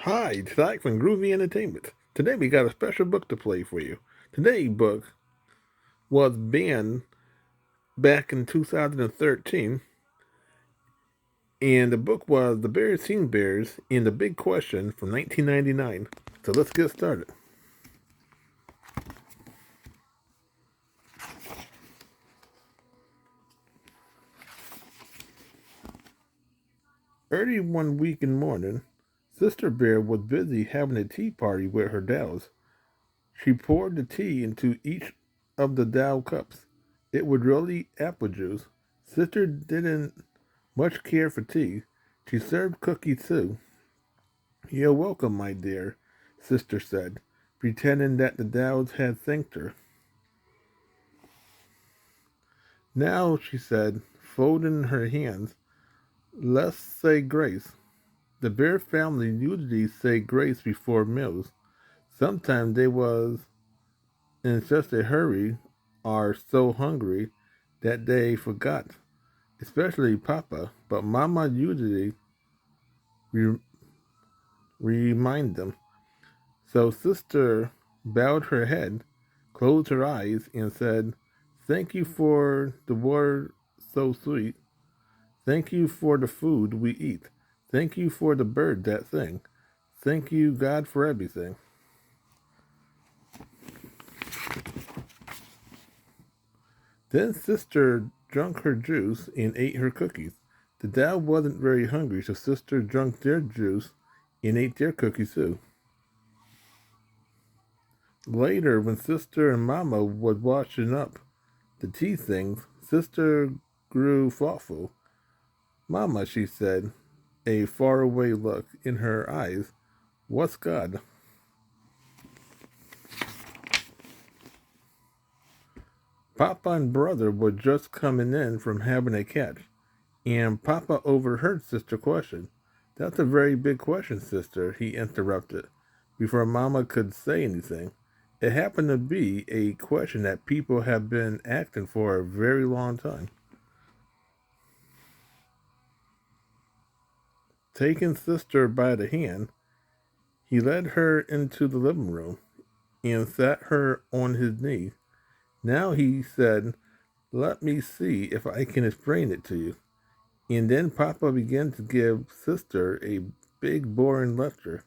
Hi, it's Zach from Groovy Entertainment. Today we got a special book to play for you. Today's book was banned back in 2013, and the book was The Berenstain Bears and the Big Question from 1999. So let's get started. Early one weekend morning, Sister Bear was busy having a tea party with her dolls. She poured the tea into each of the doll cups. It was really apple juice. Sister didn't much care for tea. She served cookies too. You're welcome, my dear, Sister said, pretending that the dolls had thanked her. Now, she said, folding her hands, let's say grace. The Bear family usually say grace before meals. Sometimes they was in such a hurry or so hungry that they forgot, especially Papa, but Mama usually re- remind them. So Sister bowed her head, closed her eyes, and said, thank you for the water so sweet. Thank you for the food we eat. Thank you for the bird that sing. Thank you, God, for everything. Then Sister drank her juice and ate her cookies. The dad wasn't very hungry, so Sister drank their juice and ate their cookies too. Later, when Sister and Mama was washing up the tea things, Sister grew thoughtful. Mama, she said, a faraway look in her eyes, what's God? Papa and brother were just coming in from having a catch, and Papa overheard Sister question. That's a very big question, Sister, he interrupted, before Mama could say anything. It happened to be a question that people have been asking for a very long time. Taking Sister by the hand, he led her into the living room and sat her on his knee. Now he said, let me see if I can explain it to you. And then Papa began to give Sister a big boring lecture.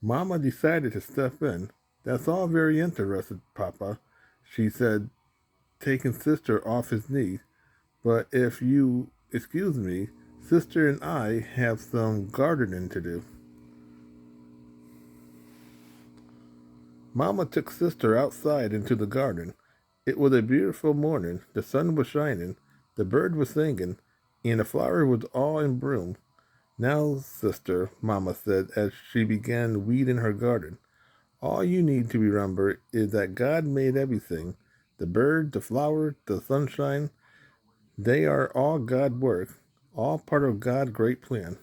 Mama decided to step in. That's all very interesting, Papa, she said, taking Sister off his knee. But if you excuse me, Sister and I have some gardening to do. Mama took Sister outside into the garden. It was a beautiful morning. The sun was shining, the bird was singing, and the flower was all in bloom. Now, Sister, Mama said as she began weeding her garden, all you need to remember is that God made everything. The bird, the flower, the sunshine, they are all God's work, all part of God's great plan.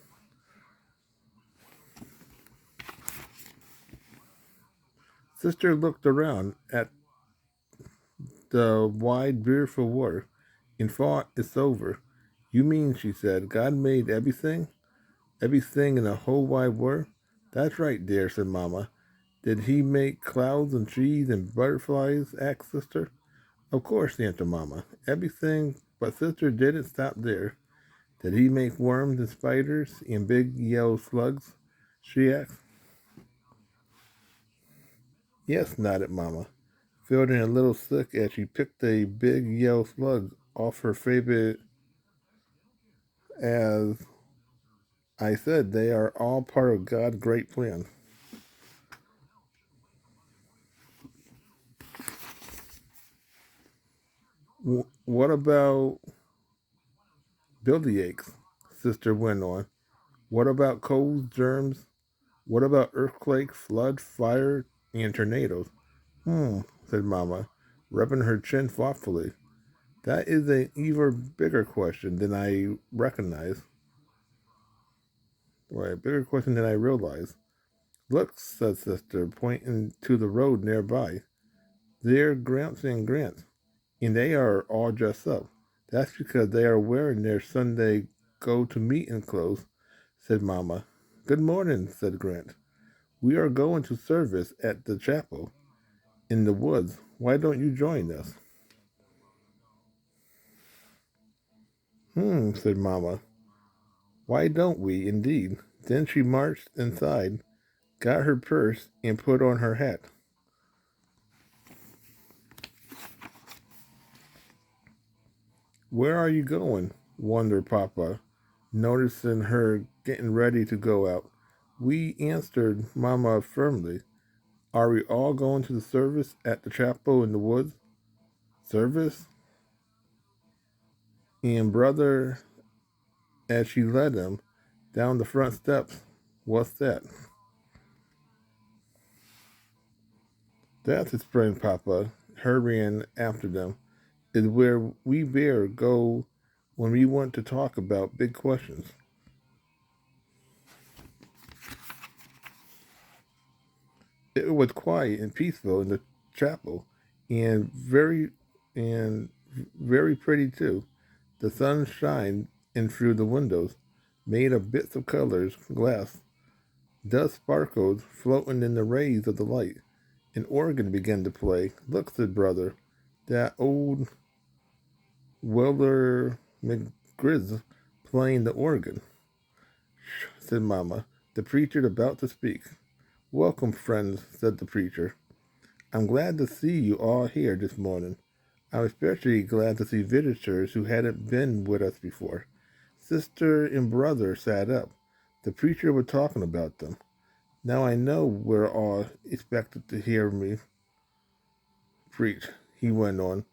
Sister looked around at the wide, beautiful water and thought, it's over. You mean, she said, God made everything? Everything in the whole wide world? That's right, dear, said Mama. Did he make clouds and trees and butterflies? Asked Sister. Of course, answered Mama. Everything, but Sister didn't stop there. Did he make worms and spiders and big yellow slugs? She asked. Yes, nodded Mama, feeling a little sick as she picked a big yellow slug off her favorite. As I said, they are all part of God's great plan. What about bellyaches? Sister went on. What about colds, germs? What about earthquakes, flood, fire, and tornadoes? Said Mama, rubbing her chin thoughtfully. That is an even bigger question than I recognize. Or a bigger question than I realize. Look, said Sister, pointing to the road nearby. They're Gramps and Grant, and they are all dressed up. That's because they are wearing their Sunday go-to-meeting clothes, said Mamma. Good morning, said Grant. We are going to service at the chapel in the woods. Why don't you join us? Said Mamma. Why don't we, indeed? Then she marched inside, got her purse, and put on her hat. Where are you going? Wondered Papa, noticing her getting ready to go out. We answered Mamma firmly. Are we all going to the service at the chapel in the woods? Service? And brother, as she led him down the front steps, what's that? That's, explained Papa, hurrying after them, is where we bear go when we want to talk about big questions. It was quiet and peaceful in the chapel, and and very pretty too. The sun shined in through the windows, made of bits of colors, glass. Dust sparkled, floating in the rays of the light. An organ began to play. Look, said brother, that old Weller McGrizz playing the organ. Shh, said Mamma. The preacher about to speak. Welcome, friends, said the preacher. I'm glad to see you all here this morning. I'm especially glad to see visitors who hadn't been with us before. Sister and brother sat up. The preacher was talking about them. Now I know we're all expected to hear me preach, he went on.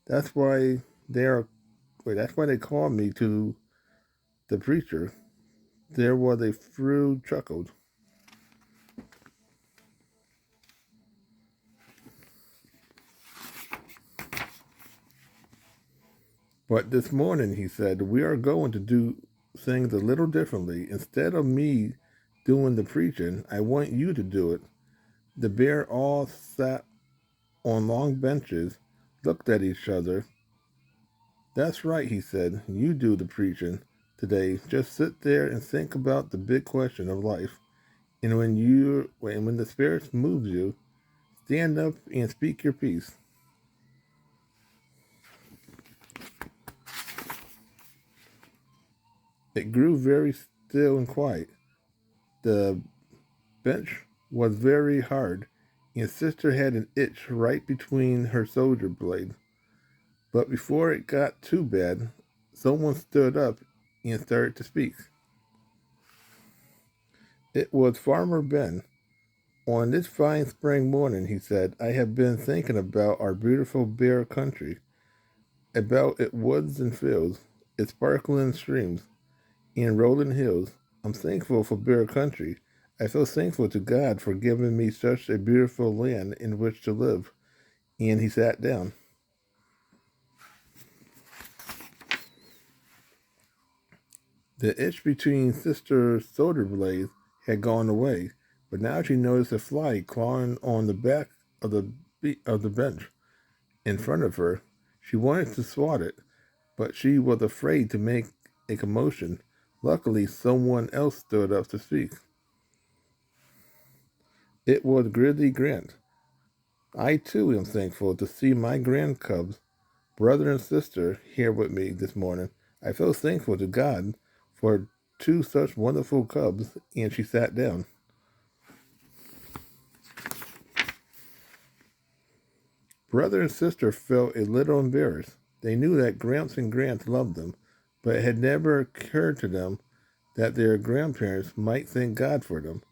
That's why they are that's why they call me to the preacher. There was a few chuckled. But this morning, he said, we are going to do things a little differently. Instead of me doing the preaching, I want you to do it. The bear all sat on long benches, looked at each other. That's right, he said. You do the preaching today. Just sit there and think about the big question of life. And when the Spirit moves you, stand up and speak your piece. It grew very still and quiet. The bench was very hard, and Sister had an itch right between her shoulder blades. But before it got too bad, someone stood up and started to speak. It was Farmer Ben. On this fine spring morning, he said, I have been thinking about our beautiful bare country, about its woods and fields, its sparkling streams, and rolling hills. I'm thankful for bare country. I feel thankful to God for giving me such a beautiful land in which to live. And he sat down. The itch between Sister's shoulder blades had gone away, but now she noticed a fly clawing on the back of the bench in front of her. She wanted to swat it, but she was afraid to make a commotion. Luckily, someone else stood up to speak. It was Grizzly Grant. I too am thankful to see my grand cubs, brother and sister, here with me this morning. I feel thankful to God for two such wonderful cubs, and she sat down. Brother and sister felt a little embarrassed. They knew that Gramps and Grant loved them, but it had never occurred to them that their grandparents might thank God for them.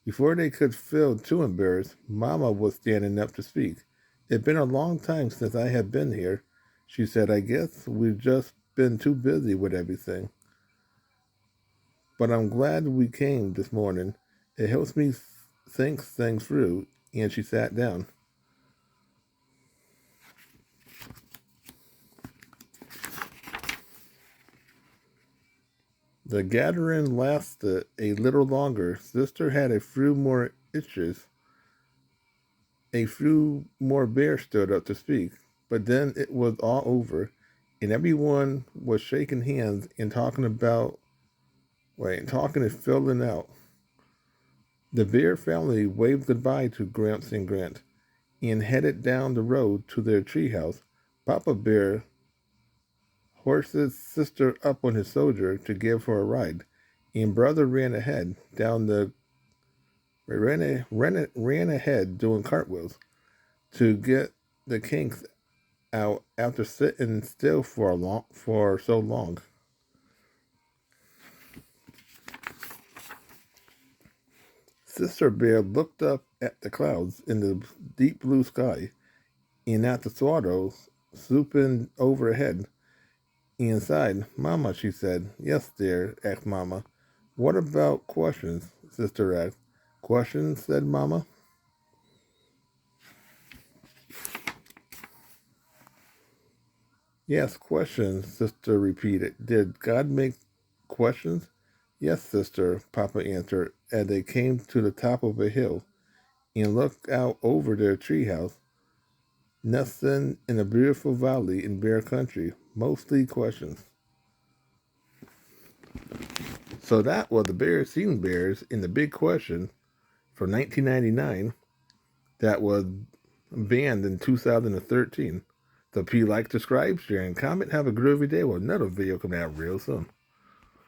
Before they could feel too embarrassed, Mama was standing up to speak. It's been a long time since I have been here, she said. I guess we've just been too busy with everything. But I'm glad we came this morning. It helps me think things through. And she sat down. The gathering lasted a little longer. Sister had a few more itches. A few more bears stood up to speak. But then it was all over, and everyone was shaking hands and talking and filling out. The Bear family waved goodbye to Gramps and Grant and headed down the road to their treehouse. Papa Bear horsed his sister up on his soldier to give her a ride, and Brother ran ahead doing cartwheels to get the kinks out after sitting still for so long. Sister Bear looked up at the clouds in the deep blue sky and at the swallows swooping overhead. Inside, Mama, she said. Yes, dear, asked Mama. What about questions? Sister asked. Questions, said Mama. Yes, questions, Sister repeated. Did God make questions? Yes, Sister, Papa answered as they came to the top of a hill and looked out over their treehouse, nestled in a beautiful valley in Bear Country. Mostly questions. So that was the Berenstain Bears in the Big Question from 1999 that was banned in 2013. So if you like, subscribe, share, and comment. Have a groovy day with another video coming out real soon.